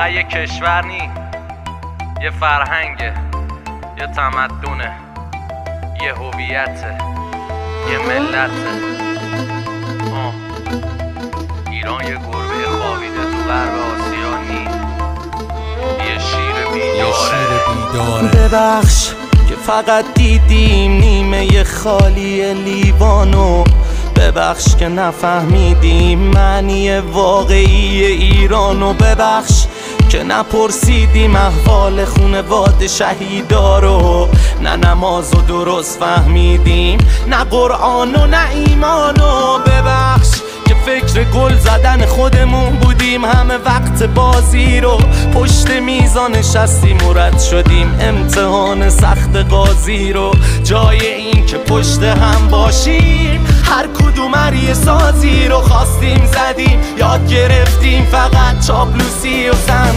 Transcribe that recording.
یه کشور نی، یه فرهنگه، یه تمدنه، یه هویته، یه ملته. ایران یه گربه خوابیده تو غرب آسیا نی، یه شیر بیداره. ببخش که فقط دیدیم نیمه خالی لیوانو، ببخش که نفهمیدیم معنی واقعی ایرانو، ببخش که نپرسیدیم احوال خونواده شهیدا رو، نه نمازو درست فهمیدیم، نه قرآن و نه ایمانو، ببخش که فکر گل زدن خودمون بودیم همه وقت بازی رو، پشت میزان نشستیم و رد شدیم امتحان سخت قاضی رو، جای این که پشت هم باشیم هر کدوم یه سازی رو خواستیم زدیم، یاد گرفتیم فقط چاپلوسی و